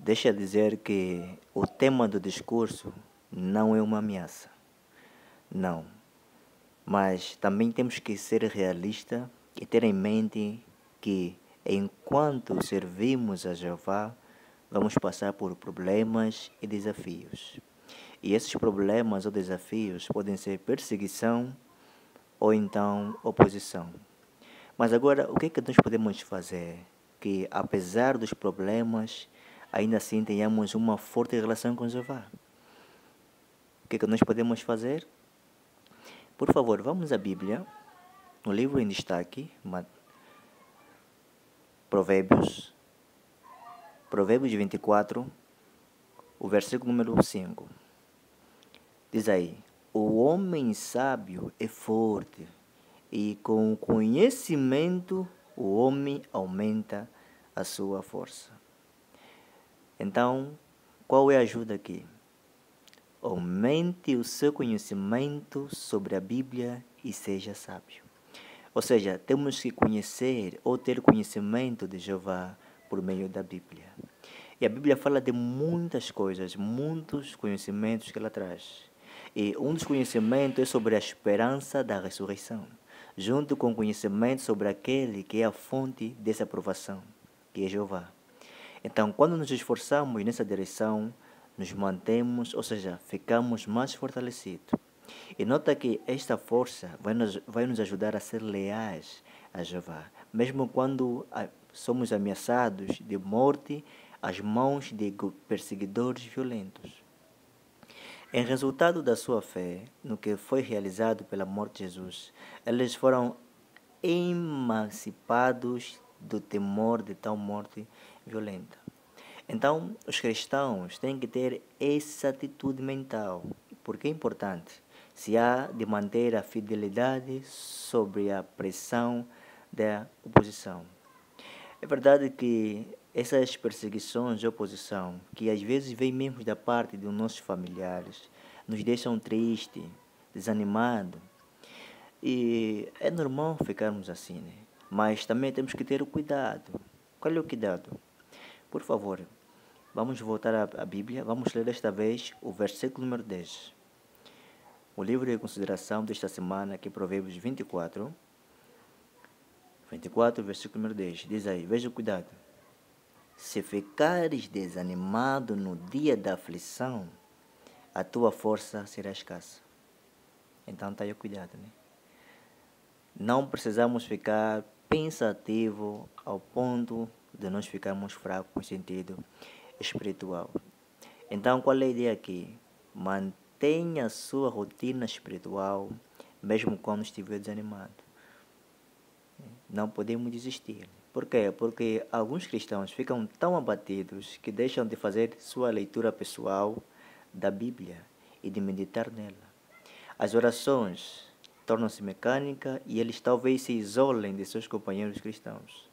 Deixa eu dizer que o tema do discurso não é uma ameaça, não. Mas também temos que ser realistas e ter em mente que, enquanto servimos a Jeová, vamos passar por problemas e desafios. E esses problemas ou desafios podem ser perseguição ou então oposição. Mas agora, o que é que nós podemos fazer que, apesar dos problemas, ainda assim tenhamos uma forte relação com Jeová? O que é que nós podemos fazer? Por favor, vamos à Bíblia, no livro em destaque, Provérbios, Provérbios 24, o versículo número 5. Diz aí: o homem sábio é forte, e com o conhecimento o homem aumenta a sua força. Então, qual é a ajuda aqui? Aumente o seu conhecimento sobre a Bíblia e seja sábio. Ou seja, temos que conhecer ou ter conhecimento de Jeová por meio da Bíblia. E a Bíblia fala de muitas coisas, muitos conhecimentos que ela traz. E um dos conhecimentos é sobre a esperança da ressurreição, junto com o conhecimento sobre aquele que é a fonte dessa aprovação, que é Jeová. Então, quando nos esforçamos nessa direção, nos mantemos, ou seja, ficamos mais fortalecidos. E nota que esta força vai nos ajudar a ser leais a Jeová, mesmo quando somos ameaçados de morte às mãos de perseguidores violentos. Em resultado da sua fé no que foi realizado pela morte de Jesus, eles foram emancipados do temor de tal morte violenta. Então, os cristãos têm que ter essa atitude mental, porque é importante. Se há de manter a fidelidade sobre a pressão da oposição. É verdade que essas perseguições de oposição, que às vezes vêm mesmo da parte de nossos familiares, nos deixam tristes, desanimados. E é normal ficarmos assim, né? Mas também temos que ter o cuidado. Qual é o cuidado? Por favor, vamos voltar à Bíblia, vamos ler desta vez o versículo número 10. O livro de consideração desta semana, que é Provérbios 24, versículo número 10. Diz aí, veja o cuidado. Se ficares desanimado no dia da aflição, a tua força será escassa. Então está aí o cuidado, né? Não precisamos ficar pensativo ao ponto de nós ficarmos fracos no sentido espiritual. Então, qual é a ideia aqui? Mantenha a sua rotina espiritual, mesmo quando estiver desanimado. Não podemos desistir. Por quê? Porque alguns cristãos ficam tão abatidos que deixam de fazer sua leitura pessoal da Bíblia e de meditar nela. As orações tornam-se mecânicas e eles talvez se isolem de seus companheiros cristãos.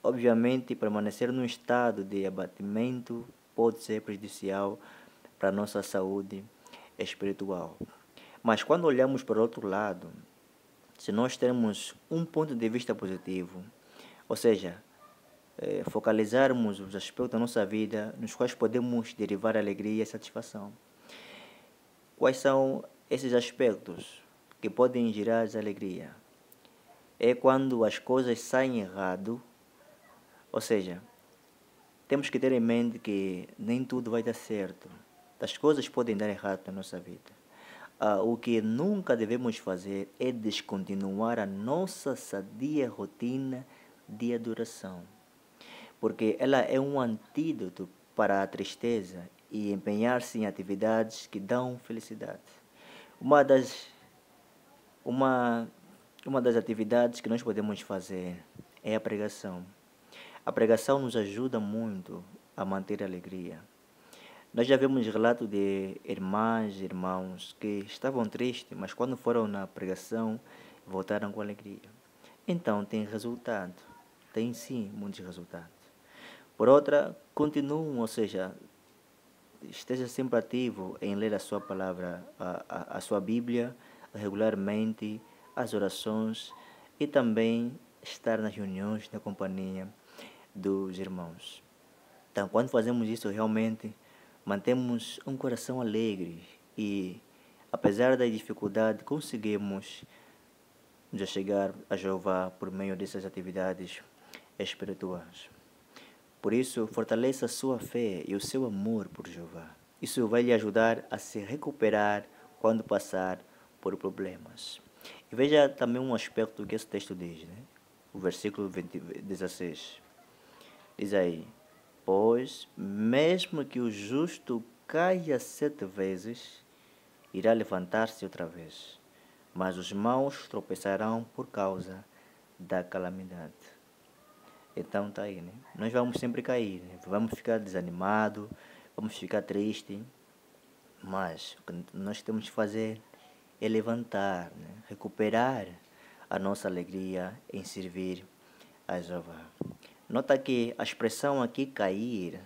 Obviamente, permanecer num estado de abatimento pode ser prejudicial para a nossa saúde espiritual. Mas quando olhamos para o outro lado, se nós temos um ponto de vista positivo, ou seja, focalizarmos os aspectos da nossa vida nos quais podemos derivar alegria e satisfação. Quais são esses aspectos que podem gerar alegria? É quando as coisas saem errado, ou seja, temos que ter em mente que nem tudo vai dar certo. As coisas podem dar errado na nossa vida. O que nunca devemos fazer é descontinuar a nossa sadia rotina de adoração, porque ela é um antídoto para a tristeza e empenhar-se em atividades que dão felicidade. Uma das atividades que nós podemos fazer é a pregação. A pregação nos ajuda muito a manter a alegria. Nós já vimos relatos de irmãs e irmãos que estavam tristes, mas quando foram na pregação, voltaram com alegria. Então, tem resultado. Tem sim muitos resultados. Por outra, continuem, ou seja, esteja sempre ativo em ler a sua palavra, a sua Bíblia regularmente, as orações e também estar nas reuniões na companhia dos irmãos. Então, quando fazemos isso, realmente mantemos um coração alegre e, apesar da dificuldade, conseguimos nos chegar a Jeová por meio dessas atividades espirituais. Por isso, fortaleça a sua fé e o seu amor por Jeová. Isso vai lhe ajudar a se recuperar quando passar por problemas. E veja também um aspecto que esse texto diz, né? O versículo 16. Diz aí: pois, mesmo que o justo caia 7 vezes, irá levantar-se outra vez, mas os maus tropeçarão por causa da calamidade. Então está aí, né? Nós vamos sempre cair, né? Vamos ficar desanimados, vamos ficar tristes, mas o que nós temos que fazer é levantar, né? Recuperar a nossa alegria em servir a Jeová. Nota que a expressão aqui cair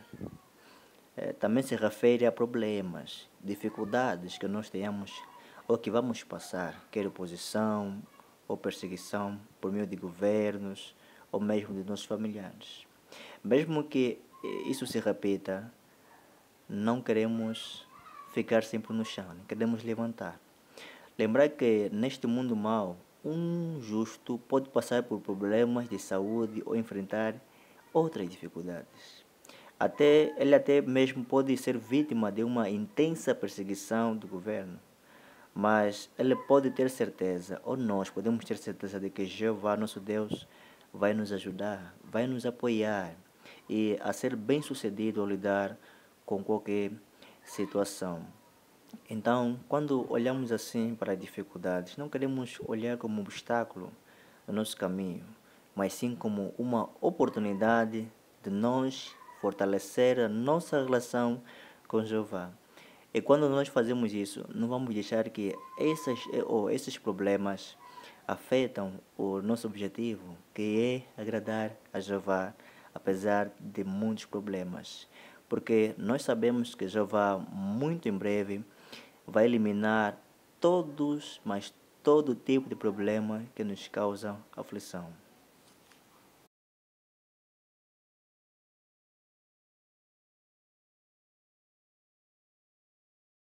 também se refere a problemas, dificuldades que nós tenhamos ou que vamos passar, quer oposição ou perseguição por meio de governos ou mesmo de nossos familiares. Mesmo que isso se repita, não queremos ficar sempre no chão, né? Queremos levantar. Lembrar que neste mundo mau, um justo pode passar por problemas de saúde ou enfrentar outras dificuldades. Ele até mesmo pode ser vítima de uma intensa perseguição do governo. Mas ele pode ter certeza, ou nós podemos ter certeza de que Jeová, nosso Deus, vai nos ajudar, vai nos apoiar e a ser bem-sucedido ao lidar com qualquer situação. Então, quando olhamos assim para dificuldades, não queremos olhar como um obstáculo no nosso caminho, mas sim como uma oportunidade de nós fortalecer a nossa relação com Jeová. E quando nós fazemos isso, não vamos deixar que esses problemas afetam o nosso objetivo, que é agradar a Jeová, apesar de muitos problemas. Porque nós sabemos que Jeová, muito em breve, vai eliminar todos, mas todo tipo de problema que nos causam aflição.